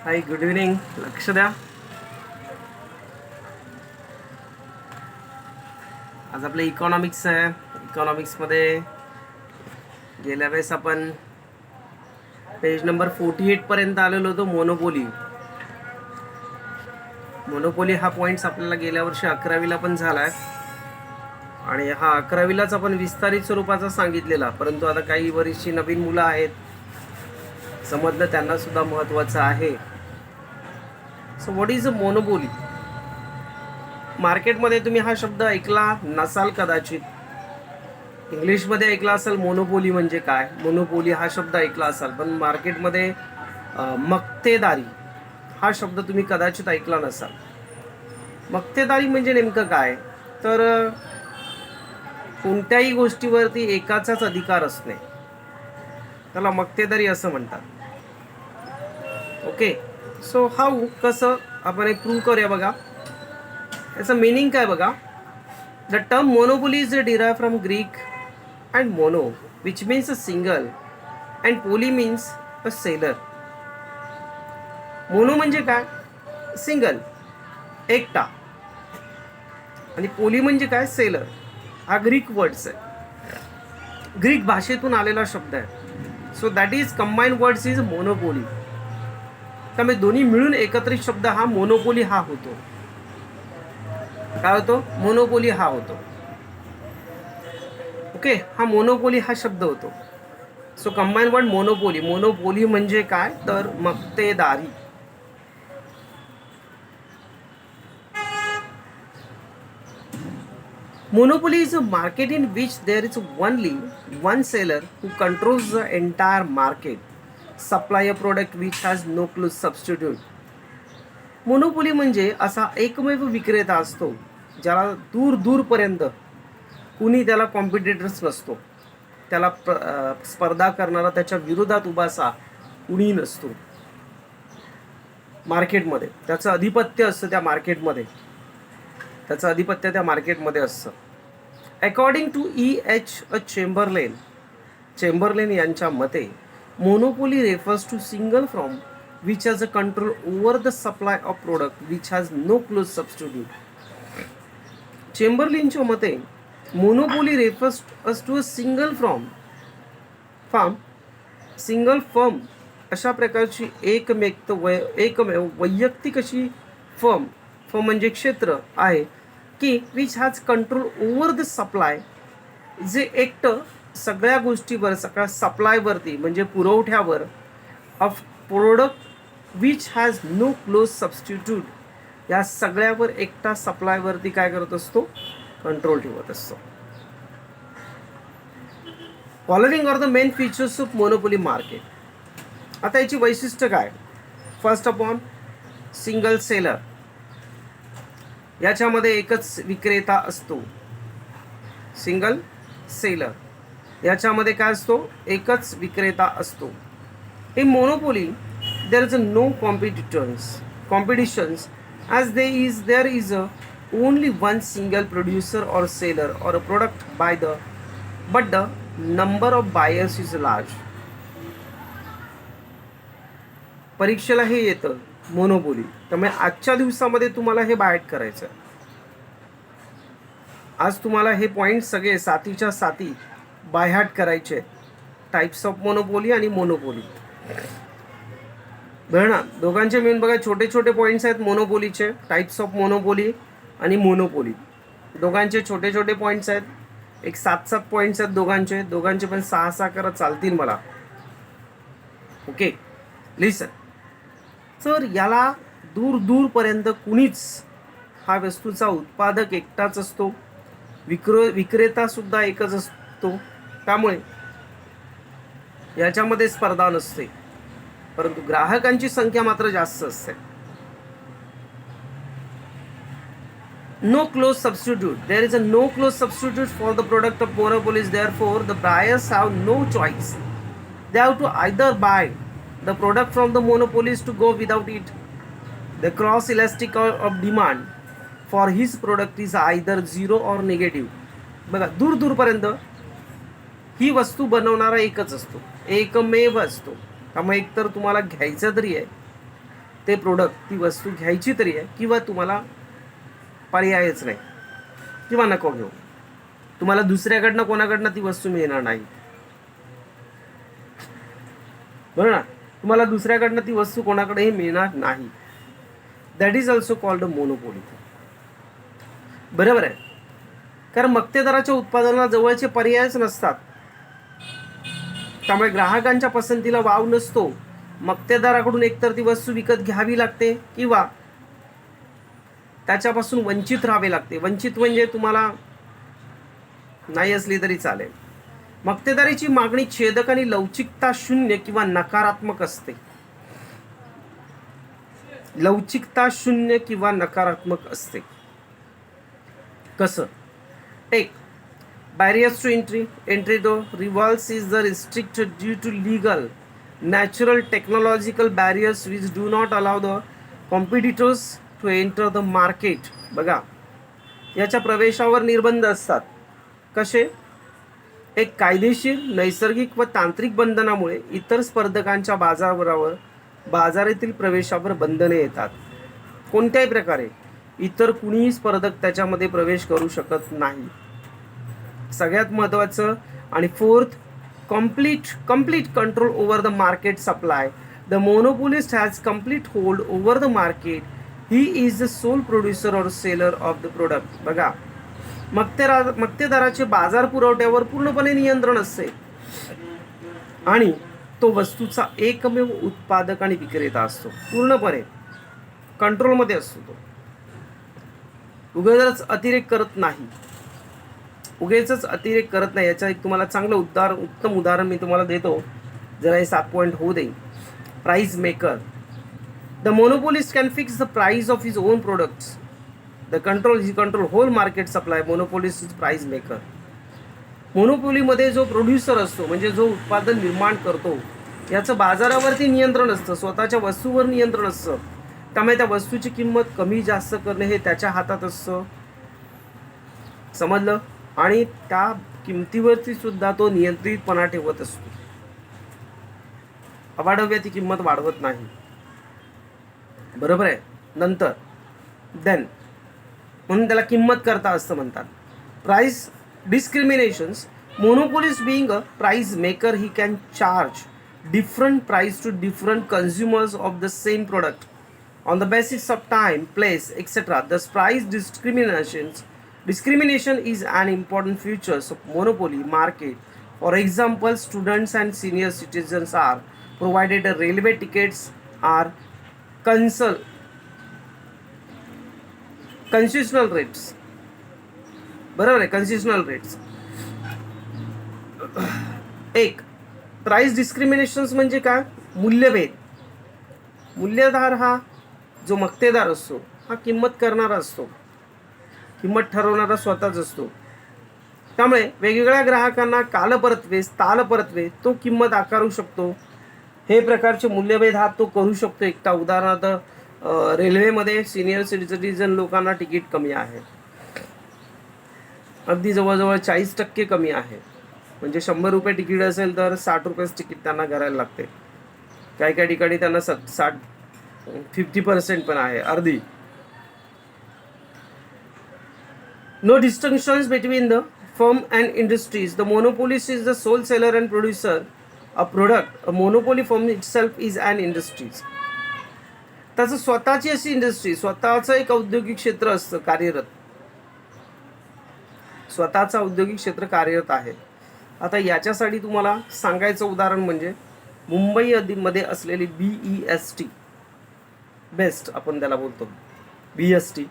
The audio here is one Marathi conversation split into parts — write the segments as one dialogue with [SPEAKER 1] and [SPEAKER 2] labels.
[SPEAKER 1] हाय, गुड इव्हनिंग. लक्ष द्या. आज आपलं इकॉनॉमिक्स आहे. इकॉनॉमिक्समध्ये गेल्या वेळेस आपण पेज नंबर 48 पर्यंत आलेलो होतो. मोनोपोली हा पॉईंट्स आपल्याला गेल्या वर्षी 11वीला पण झालाय आणि हा 11वीलाच आपण विस्तारित स्वरूपाचा सांगितलेला. परंतु आता काही बरीचशी नवीन मुलं आहेत, समजलं त्यांना सुद्धा महत्त्वाचं आहे. So what is a monopoly? मार्केटमध्ये तुम्ही हा शब्द ऐकला नसाल कदाचित. इंग्लिशमध्ये ऐकला असाल मोनोपोली म्हणजे काय, मोनोपोली हा शब्द ऐकला असाल, पण मार्केटमध्ये मक्तेदारी हा शब्द तुम्ही कदाचित ऐकला नसाल. मक्तेदारी म्हणजे नेमकं काय, तर कोणत्याही गोष्टीवरती एकाचाच अधिकार असणे त्याला मक्तेदारी असं म्हणतात. ओके, सो हाऊ कसं आपण एक प्रूव्ह करूया बघा. याचं मिनिंग काय बघा. The term monopoly is derived from Greek and mono, which means a single, and poly means a sailor. Mono म्हणजे काय, सिंगल, एकटा, आणि पोली म्हणजे काय, सेलर. हा ग्रीक वर्ड्स आहे, ग्रीक भाषेतून आलेला शब्द आहे. So that is combined words is monopoly. त्यामुळे दोन्ही मिळून एकत्रित शब्द हा मोनोपोली हा होतो. काय होतो, मोनोपोली हा होतो. ओके, हा मोनोपोली हा शब्द होतो. So combine word monopoly. Monopoly म्हणजे काय, तर मक्तेदारी. Monopoly is a market in which there is only one seller who controls the entire market, supply a product which has no close substitute. Monopoly म्हणजे असा एकमेव विक्रेता असतो ज्याला दूर दूरपर्यंत कुणी त्याला कॉम्पिटिटर्स नसतो, त्याला स्पर्धा करणारा त्याच्या विरोधात उभा असा कुणी नसतो. मार्केटमध्ये त्याचं आधिपत्य असतं, त्या मार्केटमध्ये त्याचं आधिपत्य त्या मार्केटमध्ये असतं. According to E.H. चेंबरलेन यांच्या मते monopoly refers to single firm which has a control over the supply of product which has no close substitute. चेंबरलेनच्या मते monopoly refers to a single firm, अशा प्रकारची एकमेव वैयक्तिक अशी फर्म म्हणजे क्षेत्र आहे की which has control over the supply, जे एकटं सगळ्या गोष्टीवर, सगळ्या सप्लायवरती म्हणजे पुरवठ्यावर, of product which has no close substitute, या सगळ्यावर एकटा सप्लायवरती काय करत असतो, कंट्रोल ठेवत असतो. Following are the main features of monopoly market. आता याची वैशिष्ट्य काय. First of all, single seller. याच्यामध्ये एकच विक्रेता असतो, सिंगल सेलर. याच्यामध्ये काय असतो, एकच विक्रेता असतो. In monopoly there is a no competitions as there is only one single producer or seller or a product but the number of buyers is large. परीक्षेला हे येतं मोनोपोली. त्यामुळे आजच्या दिवसामध्ये तुम्हाला हे बायट करायचं. आज तुम्हाला हे पॉईंट सगळे साथीच्या साथी बायहार्ट करायचे. टाइप्स ऑफ मोनोपोली आणि मोनोपोली. बरं ना, दोघांचे मिळून बघा छोटे छोटे पॉईंट्स आहेत मोनोपोलीचे. टाइप्स ऑफ मोनोपोली आणि मोनोपोली दोघांचे छोटे छोटे पॉईंट्स आहेत. एक 7-7 पॉईंट्स आहेत दोघांचे पण 6-6 करत चालतील मला. ओके, लिसन. तर याला दूर दूरपर्यंत कुणीच, हा वस्तूचा उत्पादक एकटाच असतो, विक्रेता सुद्धा एकच असतो. त्यामुळे याच्यामध्ये स्पर्धा नसते, परंतु ग्राहकांची संख्या मात्र जास्त असते. No close substitute. There is a no close substitute for the product of monopolies. Therefore the buyers have no choice. They have to either buy the product from the monopolies to go without it. The cross elastic of demand for his product is either zero or negative. बघा, दूर दूरपर्यंत ही वस्तू बनवणारा एकच असतो, एकमेव असतो. त्यामुळे एकतर तुम्हाला घ्यायचं तरी आहे ते प्रोडक्ट, ती वस्तू घ्यायची तरी आहे किंवा तुम्हाला पर्यायच नाही किंवा नको घेऊ, तुम्हाला दुसऱ्याकडनं कोणाकडनं ती वस्तू मिळणार नाही, बरोबर ना, तुम्हाला दुसऱ्याकडनं ती वस्तू कोणाकडेही मिळणार नाही. That is also called a monopoly. बरोबर आहे, कारण मक्तेदाराच्या उत्पादनाला जवळचे पर्यायच नसतात, त्यामुळे ग्राहकांच्या पसंतीला वाव नसतो. मक्तेदाराकडून एकतर ती वस्तू विकत घ्यावी लागते किंवा त्याच्यापासून वंचित राहावे लागते. वंचित म्हणजे तुम्हाला नाही असली तरी चालेल. मक्तेदारीची मागणी छेदक आणि लवचिकता शून्य किंवा नकारात्मक असते. लवचिकता शून्य किंवा नकारात्मक असते. कसं? एक, barriers to entry to revolves is the restricted due to legal, natural, technological barriers which do not allow the competitors to enter the market. बघा, याच्या प्रवेशावर निर्बंध असतात. कसे? एक, कायदेशीर, नैसर्गिक व तांत्रिक बंधनामुळे इतर स्पर्धकांच्या बाजारातील प्रवेशावर बंधने येतात. कोणत्याही प्रकारे इतर कुणीही स्पर्धक त्याच्यामध्ये प्रवेश करू शकत नाही. सगळ्यात महत्त्वाचं आणि fourth, complete control over the market supply. The monopolist has complete hold over the market. He is the sole producer or seller of the product. बघा, मक्तेदाराचे बाजार पुरवठ्यावर पूर्णपणे नियंत्रण असते आणि तो वस्तूचा एकमेव उत्पादक आणि विक्रेता असतो. पूर्णपणे कंट्रोलमध्ये असतो तो. उगाच अतिरेक करत नाही. याचा एक तुम्हाला चांगलं उत्तम उदाहरण मी तुम्हाला देतो, जरा हे 7 पॉईंट होऊ दे. Price maker. The monopolist can fix the price of his own products. The control whole market supply. Monopolist is price maker. मोनोपोलीमध्ये जो प्रोड्युसर असतो, म्हणजे जो उत्पादन निर्माण करतो, याचं बाजारावरती नियंत्रण असतं, स्वतःच्या वस्तूवर नियंत्रण असतं. त्यामुळे त्या वस्तूची किंमत कमी जास्त करणे हे त्याच्या हातात असतं. समजलं? आणि त्या किमतीवरती सुद्धा तो नियंत्रितपणा ठेवत असतो. अवाढव्य ती किंमत वाढवत नाही. बरोबर आहे. नंतर देन म्हणून त्याला किंमत करता असं म्हणतात. Price discriminations. Monopolist being a price maker, he can charge different price to different consumers of the same product on the basis of time, place, etc. Thus, price discrimination is an important feature of monopoly market. For example, students and senior citizens are provided railway tickets are concessional rates. बरोबर आहे, concessional rates. एक, प्राइस डिस्क्रिमिनेशन्स म्हणजे काय? मूल्यभेद. मूल्यधार हा जो मक्तेदार असतो हा किंमत करणारा असतो, किंमत ठरवणारा स्वतःच असतो. त्यामुळे वेगवेगळ्या ग्राहकांना कालपरत्वे, तालपरत्वे तो किंमत आकारू शकतो. हे प्रकारचे मूल्यभेद हा तो करू शकतो. एकटा उदाहरणार्थ रेल्वेमध्ये सिनियर सिटीजन लोकांना तिकीट कमी आहे, अगदी जवळजवळ 40% कमी आहे. म्हणजे 100 रुपये तिकीट असेल तर 60 रुपयेच तिकीट त्यांना करायला लागते. काही ठिकाणी त्यांना 50% पण आहे, अर्धी. No distinctions between the firm and industries. The monopolist is the sole seller and producer of product. A monopoly firm itself is an industry. त्याचं स्वतःची अशी इंडस्ट्री, स्वतःचं एक औद्योगिक क्षेत्र असतं कार्यरत. स्वतःचं औद्योगिक क्षेत्र कार्यरत आहे. आता याच्यासाठी तुम्हाला सांगायचं उदाहरण म्हणजे मुंबई मध्ये असलेली BEST, बेस्ट आपण त्याला बोलतो, BST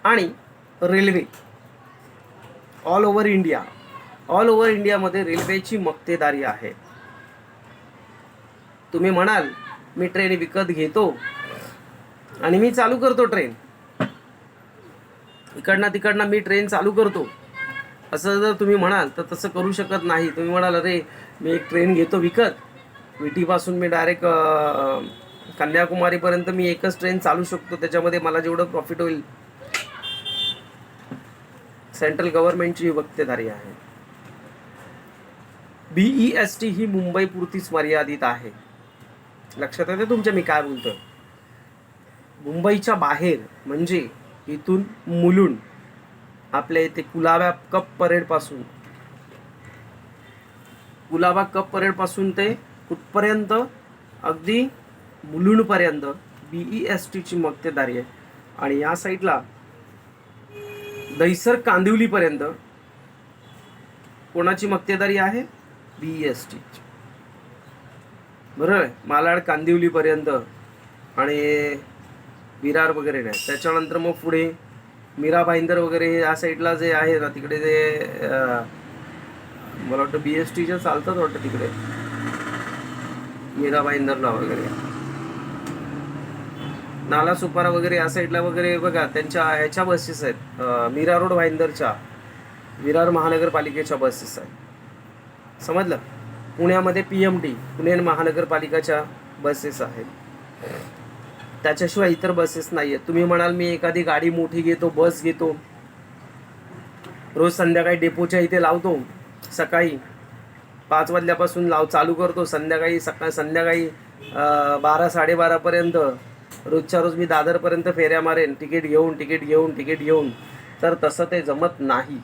[SPEAKER 1] आणि रेल्वे ऑल ओव्हर इंडियामध्ये रेल्वेची मक्तेदारी आहे. तुम्ही म्हणाल मी ट्रेन विकत घेतो आणि मी चालू करतो ट्रेन, इकडनं मी ट्रेन चालू करतो, असं जर तुम्ही म्हणाल तर तसं करू शकत नाही. तुम्ही म्हणाल अरे मी एक ट्रेन घेतो विकत, विटीपासून मी डायरेक्ट कन्याकुमारीपर्यंत मी एकच ट्रेन चालू शकतो, त्याच्यामध्ये मला जेवढं प्रॉफिट होईल. सेंट्रल गव्हर्नमेंटची मक्तेदारी आहे. BEST ही मुंबई पुरतीच मर्यादित आहे. लक्षात येते तुमच्या मी काय बोलतोय? मुंबईच्या बाहेर म्हणजे इथून मुलुंड आपल्या इथे कुलाबा कप परेड पासून ते कुठपर्यंत, अगदी मुलुंड पर्यंत BEST ची मक्तेदारी आहे. आणि या साईडला दहिसर कांदिवली पर्यंत कोणाची मक्तेदारी आहे? BEST. बरोबर आहे. मालाड कांदिवली पर्यंत आणि विरार वगैरे नाही. त्याच्यानंतर मग पुढे मीरा भाईंदर वगैरे या साईडला जे आहे ना, तिकडे ते मला वाटतं BESTच्या चालतात वाटतं तिकडे, मीरा भाईंदरला वगैरे, नाला सुपारा वगैरे या साईडला वगैरे बघा त्यांच्या ह्याच्या बसेस आहेत. मीरा रोड भाईंदरच्या, विरार महानगरपालिकेच्या बसेस आहेत. समजलं? पुण्यामध्ये PMT पुणे महानगरपालिकाच्या बसेस आहेत. त्याच्याशिवाय इतर बसेस नाही आहेत. तुम्ही म्हणाल मी एखादी गाडी मोठी घेतो, बस घेतो, रोज संध्याकाळी डेपोच्या इथे लावतो, सकाळी 5 वाजल्यापासून चालू करतो, संध्याकाळी 12-12:30पर्यंत रोजच्या रोज मी दादरपर्यंत फेऱ्या मारेन तिकीट घेऊन, तर तसं ते जमत नाही.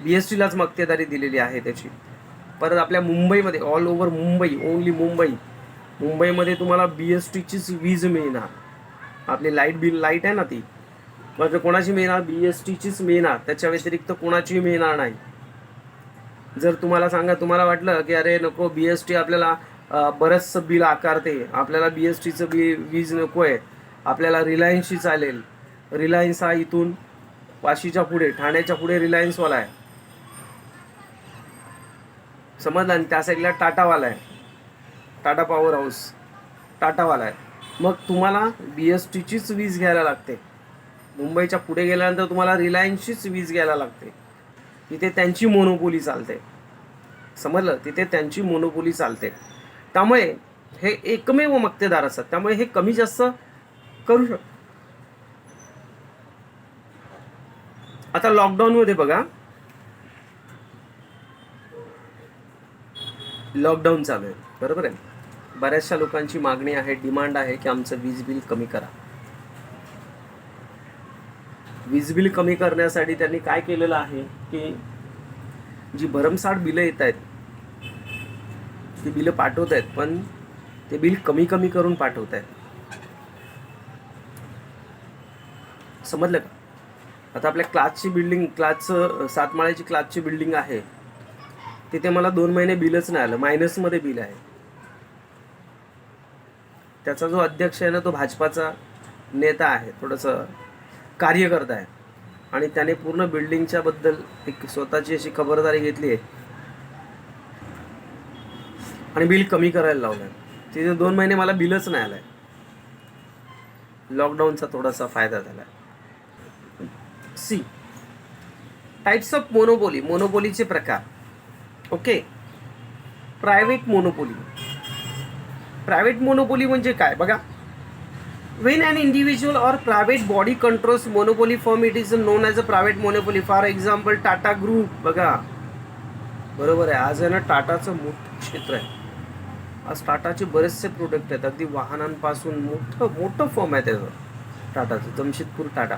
[SPEAKER 1] BESTलाच मक्तेदारी दिलेली आहे त्याची. परत आपल्या मुंबईमध्ये, ऑल ओव्हर मुंबई, ओनली मुंबईमध्ये तुम्हाला BESTचीच वीज मिळणार. आपली लाईट आहे ना ती म्हणजे कोणाची मिळणार? BESTचीच मिळणार. त्याच्या व्यतिरिक्त कोणाची मिळणार नाही. जर तुम्हाला वाटलं की अरे नको, BEST आपल्याला बरंचसं बिल आकारते, आपल्याला BESTचं वीज नको आहे, आपल्याला रिलायन्सची चालेल. रिलायन्स हा इथून वाशीच्या पुढे, ठाण्याच्या पुढे रिलायन्सवाला आहे, समजलं? आणि त्या साईडला टाटावाला आहे, टाटा पॉवर हाऊस टाटावाला आहे. मग तुम्हाला BESTचीच वीज घ्यायला लागते. मुंबईच्या पुढे गेल्यानंतर तुम्हाला रिलायन्सचीच वीज घ्यायला लागते. तिथे त्यांची मोनोपोली चालते, समजलं? तिथे त्यांची मोनोपोली चालते. त्यामुळे हे एकमेव मक्तेदार असतात. त्यामुळे हे कमी जास्त करू शकतात. आता लॉकडाऊनमध्ये बघा, लॉकडाऊन चालू आहे, बरोबर आहे. बऱ्याचशा लोकांची मागणी आहे, डिमांड आहे की आमचं वीज बिल कमी करा. वीज बिल कमी करण्यासाठी त्यांनी काय केलेलं आहे की जी भरमसाठ बिलं येत आहेत ती बिलं पाठवत आहेत, पण ते बिल कमी करून पाठवत आहेत. समजलं का? आता आपल्या क्लासचं 7 माळ्याची क्लासची बिल्डिंग आहे, तिथे मला 2 महिने बिलच नाही आलं, मायनसमध्ये बिल आहे. त्याचा जो अध्यक्ष आहे ना, तो भाजपाचा नेता आहे, थोडंसं कार्यकर्ता आहे, आणि त्याने पूर्ण बिल्डिंगच्या बद्दल एक स्वतःची अशी खबरदारी घेतली आहे आणि बिल कमी करायला लावलं. तिथे 2 महिने मला बिलच नाही आलंय. लॉकडाऊनचा थोडासा फायदा झाला. टाइप्स ऑफ मोनोपोली, मोनोपोलीचे प्रकार. ओके. प्रायव्हेट मोनोपोली म्हणजे काय बघा. When an individual or private body controls monopoly firm, it is known as a private monopoly. For example, Tata group बघा, बरोबर आहे. आज आहे ना टाटाचं मोठं क्षेत्र आहे. आज टाटाचे बरेचसे प्रोडक्ट आहेत, अगदी वाहनांपासून मोठं फर्म आहे त्याचं, टाटाचं जमशेदपूर टाटा.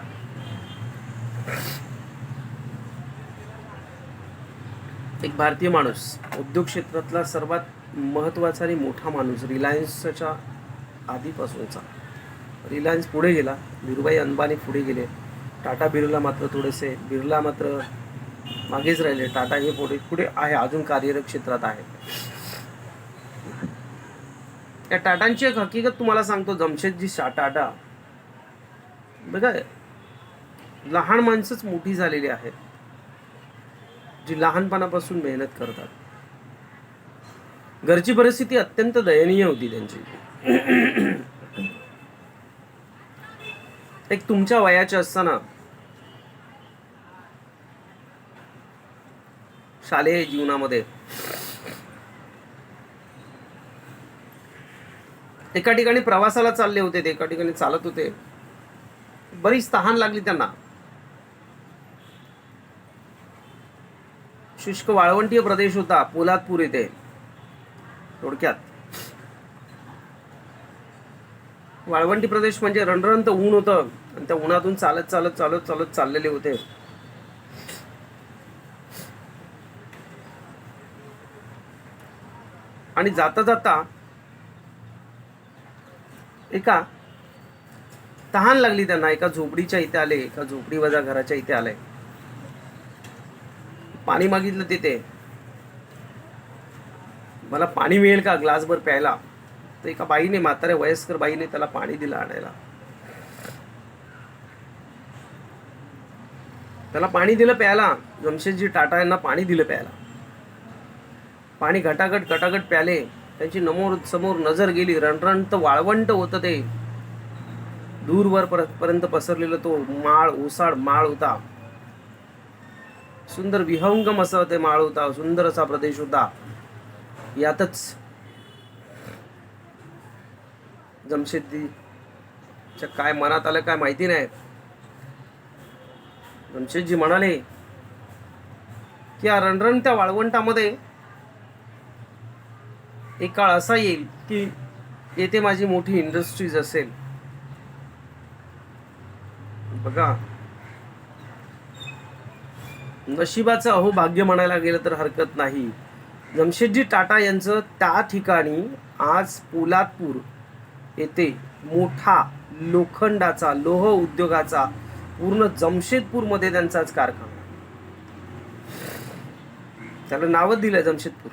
[SPEAKER 1] एक भारतीय माणूस, उद्योग क्षेत्रातला सर्वात महत्त्वाचा आणि मोठा माणूस, रिलायन्सच्या आधीपासूनचा. रिलायन्स पुढे गेला, धीरूभाई अंबानी पुढे गेले, टाटा बिर्ला मात्र मागेच राहिले. टाटा हे पुढे आहे, अजून कार्यरत क्षेत्रात आहे. या टाटांची एक हकीकत तुम्हाला सांगतो. जमशेदजी टाटा बघा, लहान माणसंच मोठी झालेली आहेत, जी लहानपणापासून मेहनत करतात. घरची परिस्थिती अत्यंत दयनीय होती त्यांची. एक तुमच्या वयाचे असताना शालेय जीवनामध्ये एका ठिकाणी प्रवासाला चालले होते, ते एका ठिकाणी चालत होते. बरीच तहान लागली त्यांना. शुष्क वाळवंटीय प्रदेश होता पोलादपूर येथे. थोडक्यात वाळवंटी प्रदेश म्हणजे रणरणत ऊन होतं आणि त्या उन्हातून चालत चालत चालत चालत चाललेले होते. आणि जाता जाता एका तहान लागली त्यांना. एका झोपडीच्या इथे आले, एका झोपडीवजा घराच्या इथे आले. पाणी मागितलं तिथे. मला पाणी मिळेल का ग्लासभर प्यायला. तर एका बाईने, म्हाताऱ्या वयस्कर बाईने त्याला पाणी दिलं आणायला. त्याला पाणी दिलं प्यायला. जमशेदजी टाटा यांना पाणी दिलं प्यायला. पाणी घटाघट घटाघट प्याले. त्यांची समोर नजर गेली. रणरणत वाळवंट होतं ते. दूरवर पर्यंत पसरलेलं तो माळ, ओसाड माळ होता. सुंदर विहंगम असं ते माळ होता. सुंदर असा प्रदेश होता. यातच जमशेदजीच्या काय मनात आलं काय माहिती नाही. जमशेदजी म्हणाले की या रणरणत्या वाळवंटामध्ये एक काळ असा येईल की येथे माझी मोठी इंडस्ट्रीज असेल. बघा, नशिबाचं अहोभाग्य म्हणायला गेलं तर हरकत नाही. जमशेदजी टाटा यांचं त्या ठिकाणी आज पोलादपूर येथे मोठा लोखंडाचा, लोह उद्योगाचा, पूर्ण जमशेदपूरमध्ये त्यांचाच कारखाना. त्याला नावच दिलंय जमशेदपूर.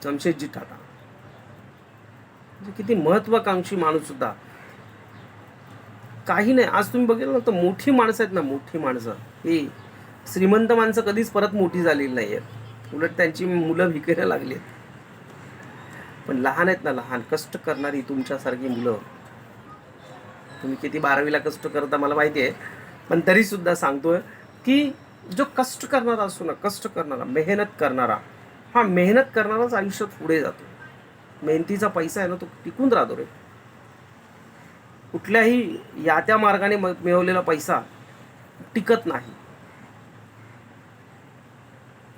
[SPEAKER 1] जमशेदजी टाटा किती महत्वाकांक्षी माणूस सुद्धा. काही नाही, आज तुम्ही बघितलं ना तर मोठी माणसं आहेत ना, मोठी माणसं ही श्रीमंत माणसं कधीच परत मोठी झालेली नाहीये. उलट त्यांची मुलं भिकायला लागली. पण लहान आहेत ना, लहान कष्ट करणारी तुमच्यासारखी मुलं. तुम्ही किती 12वीला कष्ट करता मला माहिती आहे, पण तरी सुद्धा सांगतोय की जो कष्ट करणारा असतो ना, कष्ट करणारा, मेहनत करणारा, हा मेहनत करणाराच आयुष्यात पुढे जातो. मेहनतीचा पैसा आहे ना, तो टिकून राहतो रे. कुठल्याही या त्या मार्गाने मिळवलेला पैसा टिकत नाही.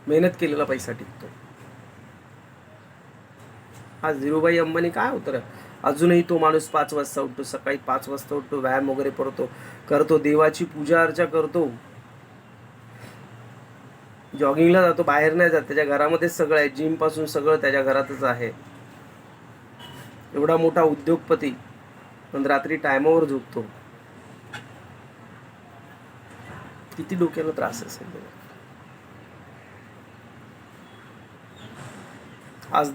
[SPEAKER 1] मेहनत केलेला पैसा टिकतो. आज धीरूभाई अंबानी काय होतं रे, अजूनही तो माणूस 5 वाजता उठतो, सकाळी 5 वाजता उठतो, व्यायाम वगैरे करतो, देवाची पूजा अर्चा करतो, जॉगिंगला जातो, बाहेर नाही जात. त्याच्या घरामध्येच सगळं आहे, जिम पासून सगळं त्याच्या घरातच आहे. एवढा मोठा उद्योगपती पण रात्री टायमावर झोपतो. किती डोक्याला त्रास असेल. आज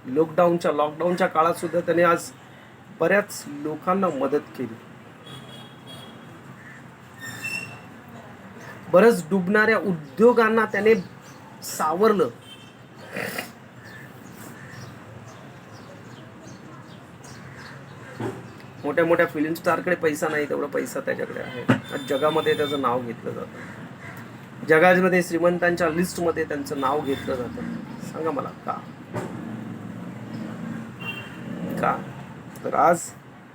[SPEAKER 1] लॉकडाऊनच्या काळात सुद्धा त्याने आज बऱ्याच लोकांना मदत केली. बरंच डुबणाऱ्या उद्योगांना त्याने सावरलं. मोठ्या मोठ्या फिल्म स्टारकडे पैसा नाही, तेवढा पैसा त्याच्याकडे आहे. आज जगामध्ये त्याचं नाव घेतलं जातं. जगामध्ये श्रीमंतांच्या लिस्टमध्ये त्यांचं नाव घेतलं जातं. सांगा मला का? तर आज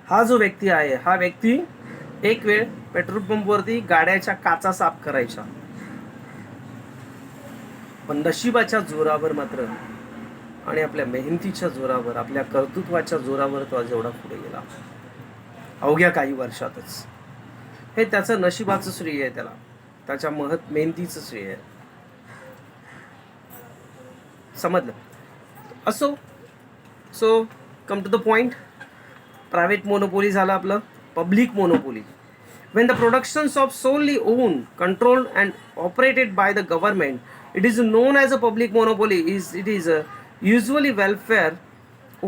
[SPEAKER 1] हा जो व्यक्ती आहे, हा व्यक्ती एक वेळ पेट्रोल पंपवरती गाड्याच्या काचा साफ करायच्या, पण नशिबाच्या जोरावर मात्र आणि आपल्या मेहनतीच्या जोरावर, आपल्या कर्तृत्वाच्या जोरावर तो आज एवढा पुढे गेला. अवघ्या काही वर्षातच. हे त्याचं नशिबाचं श्रेय आहे, त्याच्या मेहनतीचं श्रेय आहे. समजलं? असो, so come to the point. Private monopoly झालं आपलं. Public monopoly, when the productions of solely owned, controlled and operated by the government, it is known as a public monopoly. It is usually welfare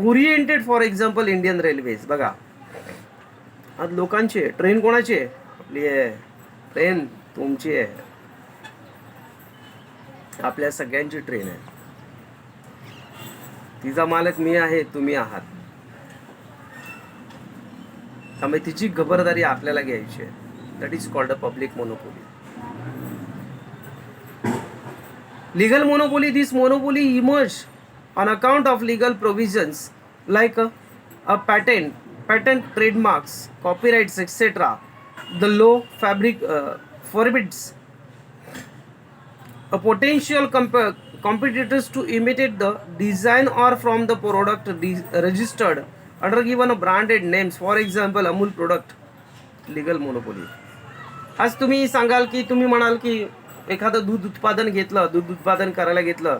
[SPEAKER 1] oriented. For example, Indian Railways. बघा, आज लोकांची आहे. ट्रेन कोणाची आहे? आपली आहे. ट्रेन तुमची आहे, आपल्या सगळ्यांची ट्रेन आहे. तिचा मालक मी आहे, तुम्ही आहात. त्यामुळे तिची खबरदारी आपल्याला घ्यायची आहे. That is called a public monopoly. Legal monopoly, this monopoly emerge on account of legal provisions like a patent, trademarks, copyrights, etc. The law forbids a potential competitors to imitate the design or from the product registered under given a branded names. For example, Amul product. Legal monopoly. आज तुम्ही सांगाल की तुम्ही म्हणाल की एखादं दूध उत्पादन घेतलं, दूध उत्पादन करायला घेतलं,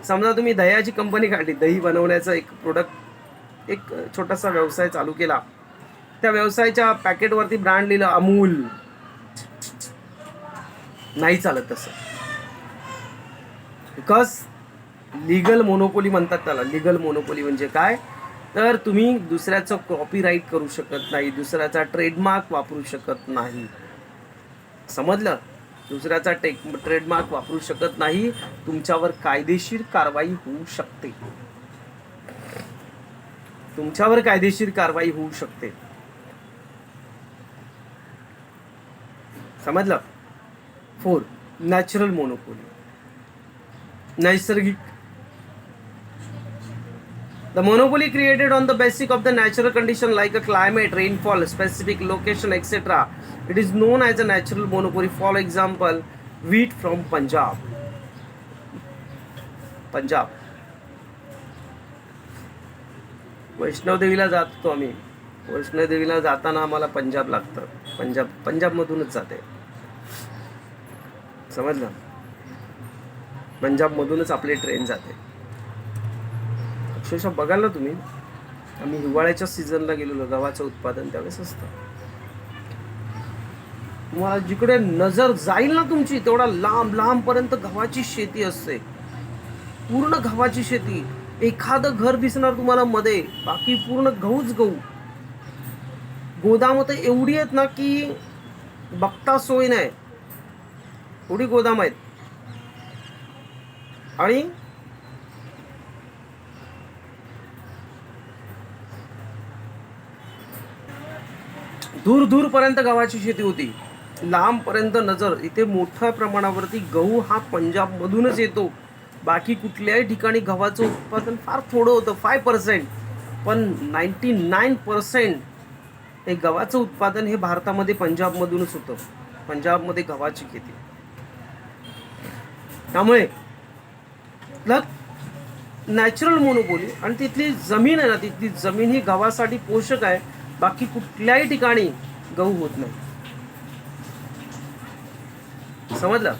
[SPEAKER 1] समजा तुम्ही दह्याची कंपनी काढली, दही बनवण्याचा एक प्रोडक्ट, एक छोटासा व्यवसाय चालू केला, त्या व्यवसायाच्या पॅकेटवरती ब्रँड लिहिलं अमूल, नाही चालत तसं, बिकॉज लिगल मोनोपोली म्हणतात त्याला. लिगल मोनोपोली म्हणजे काय, तर तुम्ही दुसऱ्याचं कॉपीराईट करू शकत नाही, दुसऱ्याचा ट्रेडमार्क वापरू शकत नाही. समजलं? दुसऱ्याचा ट्रेडमार्क वापरू शकत नाही, तुमच्यावर कायदेशीर कारवाई होऊ शकते. तुमच्यावर कायदेशीर कारवाई होऊ शकते. समजलं? 4. Natural monopoly. नैसर्गिक. The monopoly created on the basis of the natural condition like a climate, rainfall, specific location, etc. It is known as a natural monopoly. For example, wheat from Punjab. Punjab. वैष्णवदेवीला जातो आम्ही. वैष्णवदेवीला जाताना आम्हाला पंजाब लागतं. पंजाबमधूनच जाते. समजलं? पंजाबमधूनच आपली ट्रेन जाते. अक्षरशः बघाल ना तुम्ही, आम्ही हिवाळ्याच्या सीझनला गेलेलो, गव्हाचं उत्पादन त्यावेळेस असतं. तुम्हाला जिकडे नजर जाईल ना तुमची, तेवढा लांब लांब पर्यंत गव्हाची शेती असते. पूर्ण गव्हाची शेती. एखादं घर दिसणार तुम्हाला मध्ये, बाकी पूर्ण गहूच गहू. गोदाम तर एवढी आहेत ना की बघता सोय नाही, एवढी गोदाम आहेत. आणि दूर दूर पर्यंत गव्हाची शेती होती, लांब पर्यंत नजर. इथे मोठ्या प्रमाणावरती गहू हा पंजाब मधूनच येतो. बाकी कुठल्याही ठिकाणी गव्हाचं उत्पादन फार थोडं होतं, 5%. पण 99% हे गव्हाचं उत्पादन हे भारतामध्ये पंजाबमधूनच होतं. पंजाबमध्ये गव्हाची शेती. त्यामुळे नॅचरल मोनोपोली. आणि तिथली जमीन आहे ना, तिथली जमीन ही गव्हासाठी पोषक आहे. बाकी कुठल्याही ठिकाणी गहू होत नाही. समजलं?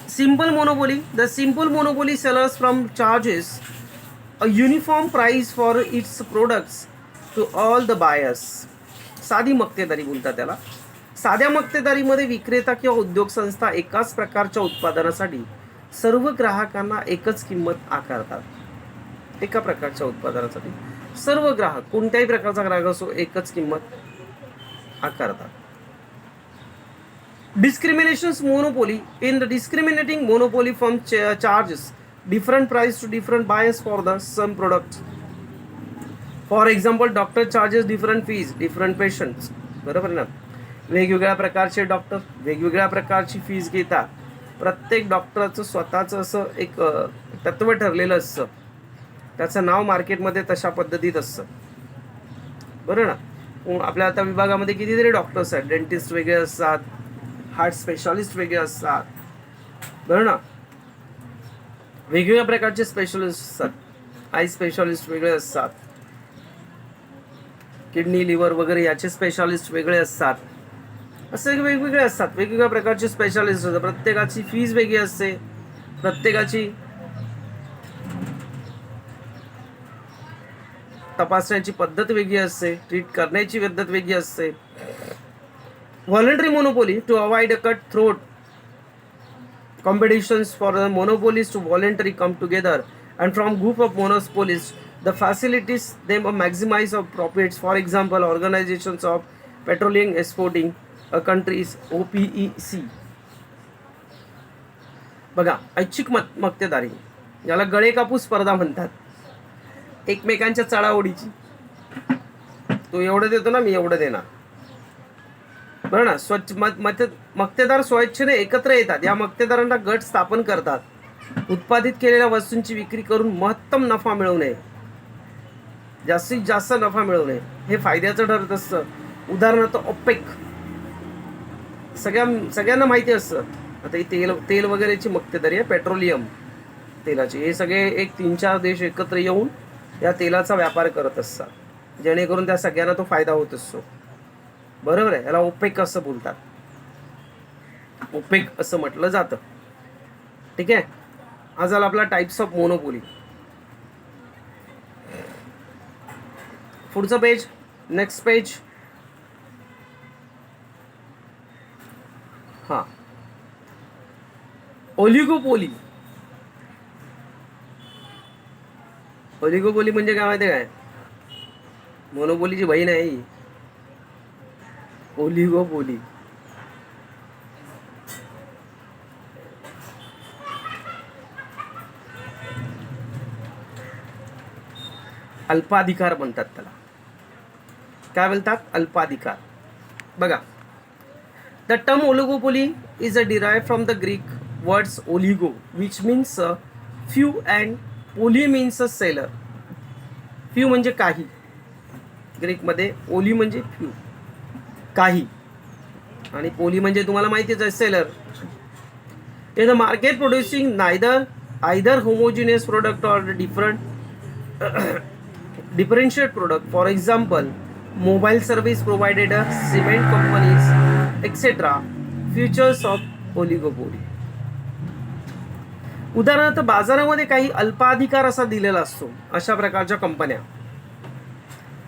[SPEAKER 1] Simple monopoly. The simple monopoly sellers from charges a uniform price for its products to all the buyers. साधी मक्तेदारी बोलतात त्याला. साध्या मक्तेदारीमध्ये विक्रेता किंवा उद्योग संस्था एकाच प्रकारच्या उत्पादनासाठी सर्व ग्राहकांना एकच किंमत आकारतात. एका प्रकारच्या उत्पादनासाठी सर्व ग्राहक, कोणत्याही प्रकारचा ग्राहक असो, एकच किंमत आकारतात. Discriminations monopoly. In the discriminating monopoly firm charges different price to different buyers for the same products. For example, doctor charges different fees different patients. बरोबर ना? वेगवेगळ्या प्रकारचे डॉक्टर वेगवेगळ्या प्रकारची फीज घेतात. प्रत्येक डॉक्टरचं स्वतःचं असं एक तत्व ठरलेलं असतं. त्याचं नाव मार्केटमध्ये तशा पद्धतीत असतं. बरं ना? आपल्या आता विभागामध्ये कितीतरी डॉक्टर्स आहेत. डेंटिस्ट वेगळे असतात, हार्ट स्पेशालिस्ट वेगळे असतात. बरं ना? वेगवेगळ्या प्रकारचे स्पेशलिस्ट असतात. आय स्पेशालिस्ट वेगळे असतात, किडनी लिव्हर वगैरे याचे स्पेशालिस्ट वेगळे असतात. असे वेगवेगळे असतात. वेगवेगळ्या प्रकारचे स्पेशालिस्ट असतात. प्रत्येकाची फीज वेगळी असते. प्रत्येकाची तपासण्याची पद्धत वेगळी असते. ट्रीट करण्याची पद्धत वेगळी असते. Voluntary monopoly. To avoid a cut throat competitions for the monopolies to voluntarily come together and from group of monopolies the facilities them maximize of profits. For example, organizations of petroleum exporting countries, OPEC. बघा, ऐच्छिक मक्तेदारी, याला गळे कापूस स्पर्धा म्हणतात. एकमेकांच्या चढाओढीची. तो एवढं देतो ना, मी एवढं देणार. बरं ना? मक्तेदार स्वेच्छेने एकत्र येतात. या मक्तेदारांना गट स्थापन करतात. उत्पादित केलेल्या वस्तूंची विक्री करून महत्तम नफा मिळवणे, जास्तीत जास्त नफा मिळवणे हे फायद्याचं ठरत असतं. उदाहरणार्थ ओपेक, सगळ्यांना माहिती असतं. आता ही तेल वगैरेची मक्तेदारी आहे, पेट्रोलियम तेलाची. हे सगळे एक 3-4 देश एकत्र येऊन या तेलाचा व्यापार करत असतात, जेणेकरून त्या सगळ्यांना तो फायदा होत असतो. बरोबर आहे. याला ओपेक असं बोलतात, ओपेक असं म्हटलं जातं. ठीक आहे. हा झाला आपला टाइप्स ऑफ मोनोपोली. पुढचं पेज, नेक्स्ट पेज. हा, ओलिगोपोली. ओलिगोपोली म्हणजे काय माहिती काय? मोनोपोलीची बहीण आहे ही, ओलिगोपोली. अल्पाधिकार म्हणतात त्याला. काय बोलतात? अल्पाधिकार. बघा, the term oligopoly is a derived from the Greek words oligo which means few and पोली मीन्स अ सेलर. फ्यू म्हणजे काही, ग्रीकमध्ये ओली म्हणजे फ्यू, काही, आणि पोली म्हणजे तुम्हाला माहितीच आहे, seller. In the market producing either homogeneous product और differentiate product. For example, mobile service provider, cement companies, etc. Features of oligopoly. उदाहरणार्थ बाजारामध्ये काही अल्पाधिकार असा दिलेला असतो अशा प्रकारच्या कंपन्या.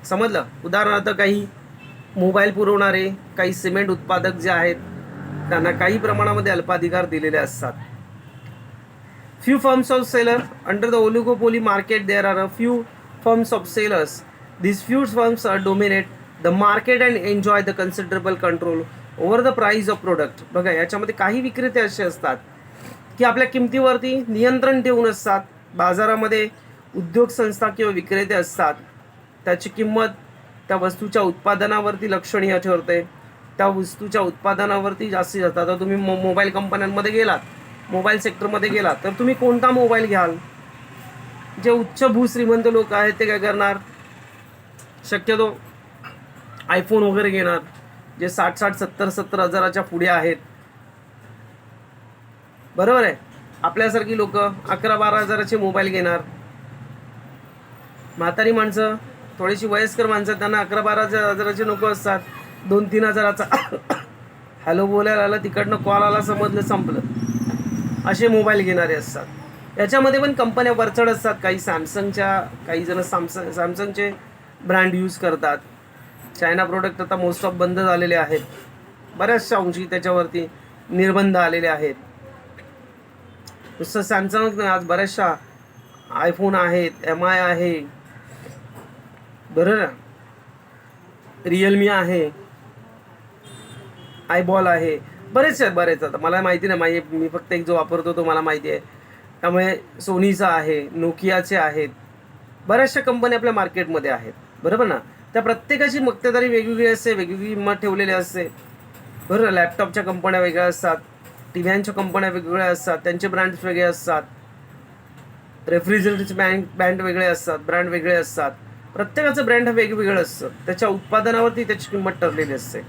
[SPEAKER 1] समजलं? उदाहरणार्थ काही मोबाईल पुरवणारे, काही सिमेंट उत्पादक जे आहेत त्यांना काही प्रमाणामध्ये अल्पाधिकार दिलेले असतात. Few firms of seller under the oligopoly market. There are a few firms of sellers. These few firms dominate the market and enjoy the considerable control over the price of product. बघा, याच्यामध्ये काही विक्रेते असे असतात की आपल्या किमतीवरती नियंत्रण ठेवून असतात. बाजारामध्ये उद्योग संस्था किंवा विक्रेते असतात, त्याची किंमत त्या वस्तूच्या उत्पादनावरती लक्षणीय ठरते. त्या वस्तूच्या उत्पादनावरती जास्तीत जास्त, आता तुम्ही मोबाईल कंपन्यांमध्ये गेलात, मोबाईल सेक्टरमध्ये गेलात, तर तुम्ही कोणता मोबाईल घ्याल? जे उच्च भूश्रीमंत लोक आहेत ते काय करणार? शक्यतो आयफोन वगैरे घेणार, जे 60-60, 70-70 हजाराच्या पुढे आहेत. बरोबर आहे. आपल्यासारखी लोक 11-12 हजाराचे मोबाईल घेणार. म्हातारी माणसं, थोडीशी वयस्कर माणसं, त्यांना 11-12 हजाराचे नको असतात. 2-3 हजाराचा हॅलो बोलायला आलं, तिकडनं कॉल आला, समजलं, संपलं, असे मोबाईल घेणारे असतात. याच्यामध्ये पण कंपन्या वरचढ असतात. काही सॅमसंगच्या, काही जण सॅमसंगचे ब्रँड यूज करतात. चायना प्रोडक्ट आता मोस्ट ऑफ बंद झालेले आहेत. बऱ्याचशा अंशी त्याच्यावरती निर्बंध आलेले आहेत. नुसतं सॅमसंग, आज बऱ्याचशा आयफोन आहेत, MI आहे, बरोबर, रिअलमी आहे, आयबॉल आहे, बरेच. आता मला माहिती नाही, मी फक्त एक जो वापरतो तो मला माहिती आहे. त्यामुळे सोनीचा आहे, नोकियाचे आहेत, बऱ्याचशा कंपन्या आपल्या मार्केटमध्ये आहेत. बरोबर ना? त्या प्रत्येकाची मक्तेदारी वेगवेगळी असते, वेगवेगळी किंमत ठेवलेली असते. बरोबर. लॅपटॉपच्या कंपन्या वेगळ्या असतात, टीव्यांच्या कंपन्या वेगवेगळ्या असतात, त्यांचे ब्रँड्स वेगळे असतात. रेफ्रिजरेटरचे ब्रँड वेगळे असतात, ब्रँड वेगळे असतात. प्रत्येकाचं ब्रँड हा वेगवेगळं असतं. त्याच्या उत्पादनावरती त्याची किंमत ठरलेली असते.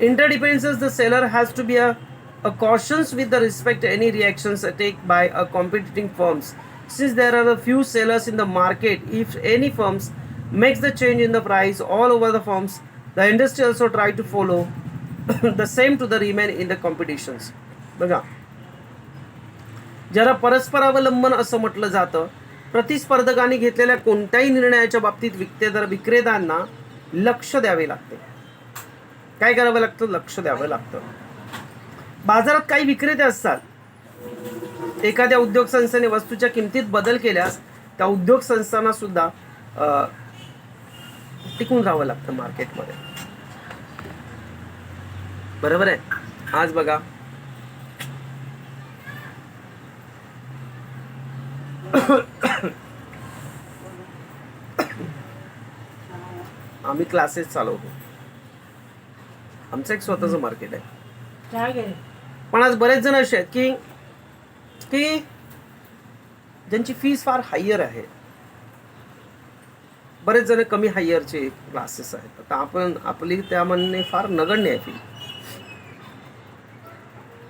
[SPEAKER 1] Interdependence, the seller has to be a cautious with the respect to any reactions taken by a competing firms. Since there are a few sellers in the market, if any firms makes the change in the price all over the firms, the industry also try to follow the same to the remain in the competitions. बघा, ज्याला परस्परावलंबन असं म्हटलं जातं. प्रतिस्पर्धकांनी घेतलेल्या कोणत्याही निर्णयाच्या बाबतीत विक्रेत्यांना लक्ष द्यावे लागते. काय करावं लागतं? लक्ष द्यावं लागतं. बाजारात काही विक्रेते असतात. एखाद्या उद्योग संस्थेने वस्तूच्या किमतीत बदल केल्यास त्या उद्योग संस्थांना सुद्धा टिकून राहावं लागतं मार्केटमध्ये. बरोबर आहे. आज बघा, आम्ही क्लासेस चालवतो, आमचं एक स्वतःचं मार्केट आहे. पण आज बरेच जण असे आहेत की ज्यांची फीस फार हायर आहे. बरेच जण कमी हायरचे क्लासेस आहेत. आता आपली त्या म्हणणे फार नगण्य आहे फी.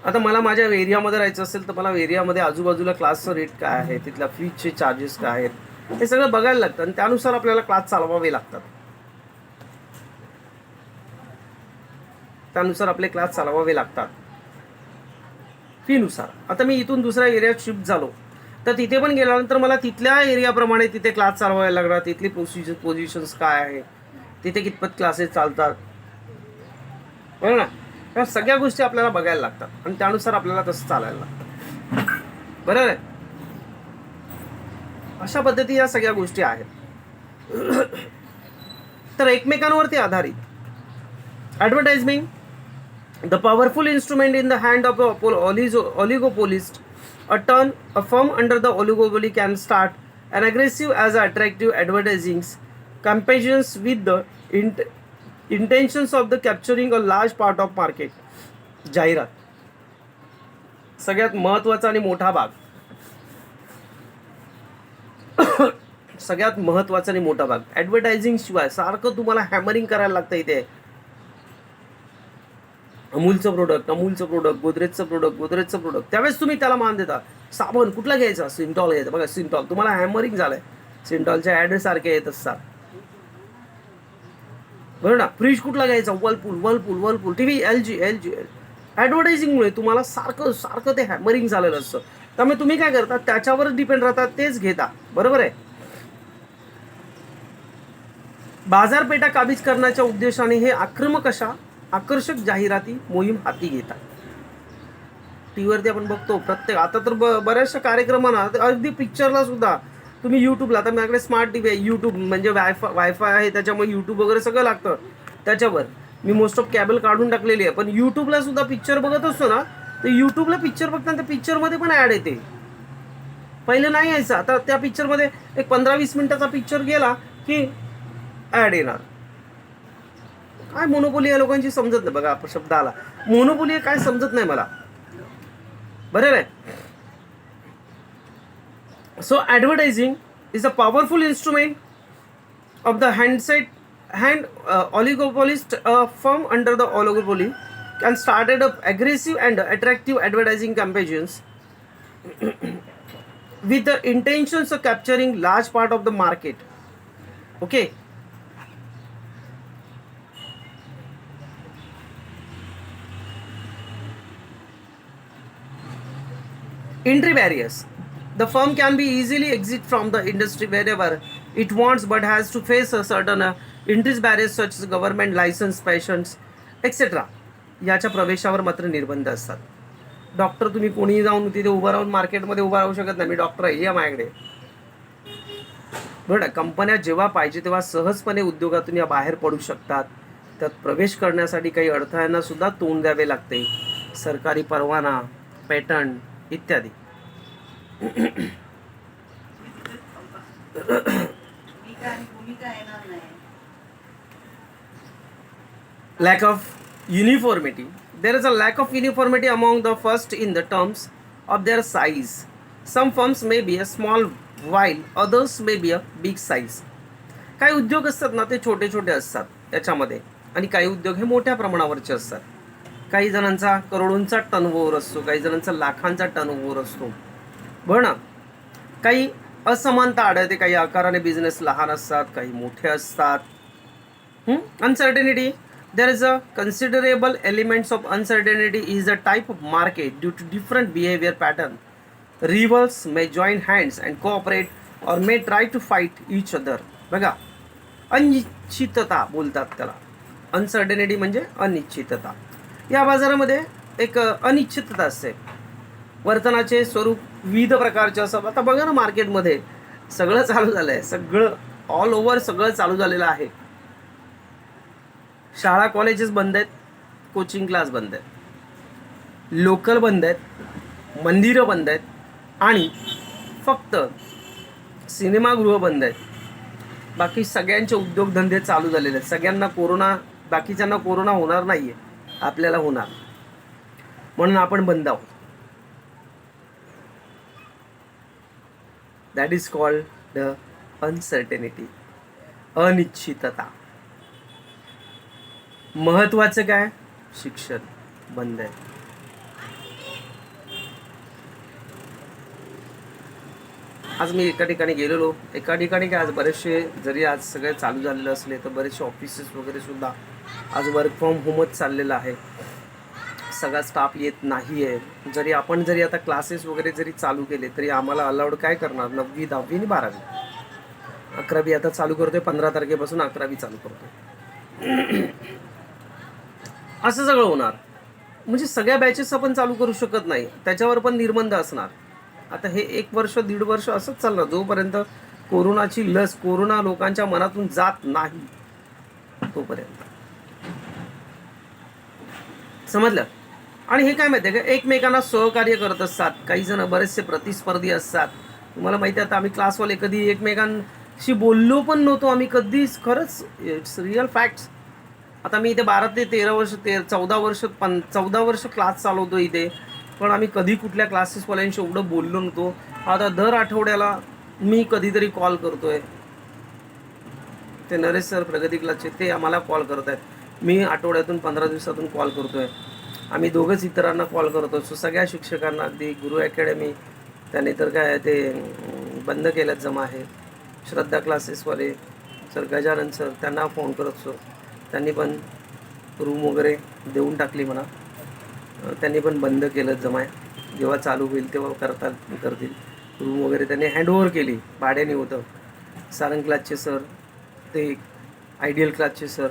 [SPEAKER 1] आता मला माझ्या एरियामध्ये राहायचं असेल तर मला एरियामध्ये आजूबाजूला क्लासचं रेट काय आहे, तिथल्या फीजचे चार्जेस काय आहेत, हे सगळं बघायला लागतं आणि त्यानुसार आपल्याला क्लास चालवावे लागतात. त्यानुसार आपले क्लास चालवावे लागतात फीनुसार. आता मी इथून दुसऱ्या एरियात शिफ्ट झालो तर तिथे पण गेल्यानंतर मला तिथल्या एरियाप्रमाणे तिथे क्लास चालवायला लागणार. तिथली पोझिशन्स काय आहे, तिथे कितपत क्लासेस चालतात, बरोबर ना. या सगळ्या गोष्टी आपल्याला बघायला लागतात आणि त्यानुसार आपल्याला तसं चालायला लागतं, बरोबर आहे. अशा पद्धती या सगळ्या गोष्टी आहेत. तर एकमेकांवरती आधारित advertising, the powerful instrument in the hand of a oligopolist. A firm under the oligopoly can start an aggressive as attractive advertising campaigns with the intentions of the capturing a large part of market. जाहिरात सगळ्यात महत्त्वाचा आणि मोठा भाग. सगळ्यात महत्त्वाचा आणि मोठा भाग. ॲडव्हर्टायझिंग शिवाय सारखं तुम्हाला हॅमरिंग करायला लागतं इथे. अमूलचं प्रोडक्ट, गोदरेजचं प्रोडक्ट, त्यावेळेस तुम्ही त्याला मान देता. साबण कुठला घ्यायचा, सिंटॉल घ्यायचा. बघा सिंटॉल, तुम्हाला हॅमरिंग झालंय, सिंटॉलच्या ॲड सारखे येत असतात, बरोबर ना. फ्रीज कुठला घ्यायचा, वर्लपूल. TV L G. ॲडव्हर्टायझिंगमुळे तुम्हाला सारखं ते हॅमरिंग झालेलं असतं. त्यामुळे तुम्ही काय करता, त्याच्यावर डिपेंड राहतात, तेच घेता, बरोबर आहे. बाजारपेठा काबीज करण्याच्या उद्देशाने हे आकर्षक जाहिराती मोहीम हाती घेतात. टीव्हीवरती आपण बघतो प्रत्येक, आता तर बऱ्याचशा कार्यक्रमांना, अगदी पिक्चरला सुद्धा तुम्ही युट्यूबला, आता माझ्याकडे स्मार्ट टीव्ही आहे, युट्यूब म्हणजे वायफाय आहे, त्याच्यामुळे युट्यूब वगैरे सगळं लागतं त्याच्यावर. मी मोस्ट ऑफ केबल काढून टाकलेली आहे, पण युट्यूबला सुद्धा पिक्चर बघत असतो ना, तर युट्यूबला पिक्चर बघताना त्या पिक्चरमध्ये पण ॲड येते. पहिले नाही यायचं, आता त्या पिक्चरमध्ये एक 15-20 मिनिटाचा पिक्चर गेला की ॲड येणार. काय मोनोपोली या लोकांची समजत नाही. बघा शब्द आला मोनोपोली, काय समजत नाही मला, बरोबर आहे. So advertising is a powerful instrument of the hand oligopolist. A firm under the oligopoly can started up aggressive and attractive advertising campaigns with the intentions of capturing large part of the market. Okay. Entry barriers. The firm can be easily exit from the industry wherever it wants, but has to face a certain entry barriers such as government license, patents, etc. याच्या प्रवेशावर मात्र निर्बंध असतात. डॉक्टर तुम्ही कोणीही जाऊन तिथे उभं राहून मार्केटमध्ये उभा राहू शकत नाही. मी डॉक्टर आहे, या माझ्याकडे, बरं. कंपन्या जेव्हा पाहिजे तेव्हा सहजपणे उद्योगातून या बाहेर पडू शकतात. त्यात प्रवेश करण्यासाठी काही अडथळ्यांना सुद्धा तोंड द्यावे लागते. सरकारी परवाना, पेटंट इत्यादी. Lack of uniformity. There is a lack of uniformity among the first in the terms of their size. Some firms may be a small while others may be a big size. काही उद्योग असतात ना, ते छोटे छोटे असतात याच्यामध्ये, आणि काही उद्योग हे मोठ्या प्रमाणावरचे असतात. काही जणांचा करोडोंचा टर्नओव्हर असतो, काही जणांचा लाखांचा टर्नओव्हर असतो, बरं ना. काही असमानता आढळते, काही आकाराने बिझनेस लहान असतात, काही मोठे असतात. Uncertainty. There is a considerable elements of uncertainty is a type of market due to different behaviour pattern. Rivals may join hands and cooperate or may try to fight each other. बघा, अनिश्चितता बोलतात त्याला. अनसर्टेनिटी म्हणजे अनिश्चितता. या बाजारामध्ये एक अनिश्चितता असते. वर्तनाचे स्वरूप विविध प्रकारचे असतात. आता बघा ना, मार्केटमध्ये सगळं चालू झालं आहे, सगळं ऑल ओव्हर सगळं चालू झालेलं आहे. शाळा कॉलेजेस बंद आहेत, कोचिंग क्लास बंद आहेत, लोकल बंद आहेत, मंदिरं बंद आहेत, आणि फक्त सिनेमागृह बंद आहेत. बाकी सगळ्यांचे उद्योगधंदे चालू झालेले आहेत. सगळ्यांना कोरोना, बाकीच्यांना कोरोना होणार नाही आहे, आपल्याला होणार, म्हणून आपण बंद आहोत. That is called the uncertainty, अनिश्चितता. महत्वाचं काय, शिक्षण बंद आहे. आज मी एका ठिकाणी गेलेलो, एका ठिकाणी काय, आज बरेचसे जरी आज सगळे चालू झालेलं असले तर बरेचसे ऑफिसेस वगैरे सुद्धा आज वर्क फ्रॉम होमच चाललेलं आहे. सगळा स्टाफ येत नाही आहे. जरी आपण जरी आता क्लासेस वगैरे जरी चालू केले तरी आम्हाला अलाउड काय करणार, 9वी 10वी आणि 12वी. 11वी आता चालू करतोय, 15 तारखेपासून 11वी चालू करतोय. असं सगळं होणार. म्हणजे सगळ्या बॅचेस आपण चालू करू शकत नाही, त्याच्यावर पण निर्बंध असणार. आता हे 1 वर्ष 1.5 वर्ष असंच चालणार जोपर्यंत कोरोनाची लस, कोरोना लोकांच्या मनातून जात नाही तोपर्यंत. समजलं? आणि हे काय माहिती आहे का, एकमेकांना सहकार्य करत असतात. काही जण बरेचसे प्रतिस्पर्धी असतात. तुम्हाला माहिती आहे, आता आम्ही क्लासवाले कधी एकमेकांशी बोललो पण नव्हतो आम्ही कधीच. खरंच, इट्स रिअल फॅक्ट्स. आता मी इथे 12 ते 13 वर्ष 14 वर्ष क्लास चालवतो इथे, पण आम्ही कधी कुठल्या क्लासेसवाल्यांशी एवढं बोललो नव्हतो. आता दर आठवड्याला मी कधीतरी कॉल करतोय. ते नरेश सर प्रगती क्लासचे, ते आम्हाला कॉल करत आहेत. मी आठवड्यातून 15 दिवसातून कॉल करतोय. आम्ही दोघंच इतरांना कॉल करतो. सगळ्या शिक्षकांना, अगदी गुरु अकॅडमी त्याने तर काय ते बंद केल्यात जमा आहे. श्रद्धा क्लासेसवाले सर, गजानन सर, त्यांना फोन करत असतो. त्यांनी पण रूम वगैरे देऊन टाकली म्हणा, त्यांनी पण बंद केलं जमा आहे. जेव्हा चालू होईल तेव्हा करतील. रूम वगैरे त्यांनी हँडओव्हर केली, भाड्याने होतं. सारंग क्लासचे सर, ते आयडियल क्लासचे सर,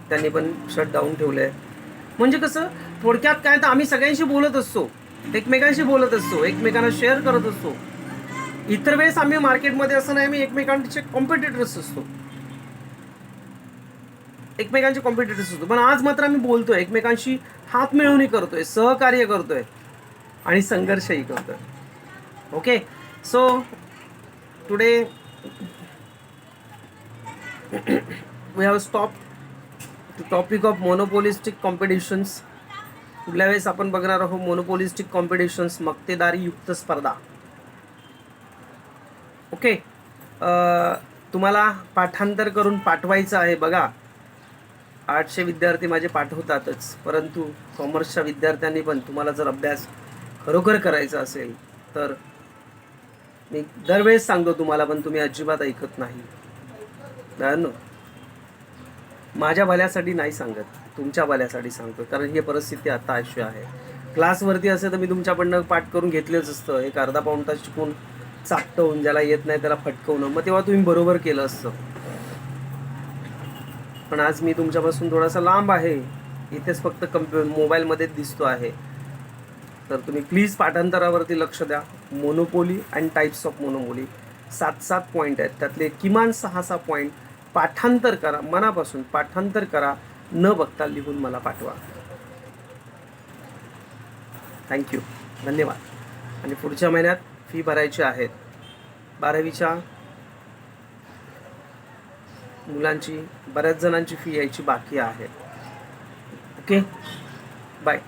[SPEAKER 1] त्यांनी पण शटडाऊन ठेवलं आहे. म्हणजे कसं, थोडक्यात काय, तर आम्ही सगळ्यांशी बोलत असतो, एकमेकांशी बोलत असतो, एकमेकांना शेअर करत असतो. इतर वेळेस आम्ही मार्केटमध्ये असं नाही, आम्ही एकमेकांचे कॉम्पिटिटर्स असतो, एकमेकांचे कॉम्पिटिटर्स असतो. पण आज मात्र आम्ही बोलतोय, एकमेकांशी हात मिळवणी करतोय, सहकार्य करतोय आणि संघर्षही करतोय. Okay, so today we have stop the topic of monopolistic competitions. पुढल्या वेळेस आपण बघणार आहोत मोनोपोलिस्टिक कॉम्पिटिशन्स, मक्तेदारी युक्त स्पर्धा. ओके, तुम्हाला पाठांतर करून पाठवायचं आहे. बघा, आर्ट्सचे विद्यार्थी माझे पाठवतातच, परंतु कॉमर्सच्या विद्यार्थ्यांनी पण तुम्हाला जर अभ्यास खरोखर करायचा असेल तर मी दरवेळेस सांगतो तुम्हाला, पण तुम्ही अजिबात ऐकत नाही. माझ्या भल्यासाठी नाही सांगत, तुमच्या भल्यासाठी सांगतो, कारण ही परिस्थिती आता अशी आहे. क्लासवरती असेल तर मी तुमच्याकडनं पाठ करून घेतलेच असतं, एक अर्धा पाऊण तास शिकून चापटवून, ज्याला येत नाही त्याला फटकवणं, मग तेव्हा तुम्ही बरोबर केलं असतं. पण आज मी तुमच्यापासून थोडासा लांब आहे, इथेच फक्त मोबाईलमध्येच दिसतो आहे. तर तुम्ही प्लीज पाठांतरावरती लक्ष द्या. Monopoly and types of monopoly 7 point आहेत, त्यातले किमान 6 पॉईंट पाठांतर करा, मनापासून पाठांतर करा, न बघता लिहून मला पाठवा. थँक्यू, धन्यवाद. आणि पुढच्या महिन्यात फी भरायची आहेत. 12वीच्या मुलांची बऱ्याच जणांची फी यायची बाकी आहे. Okay, bye.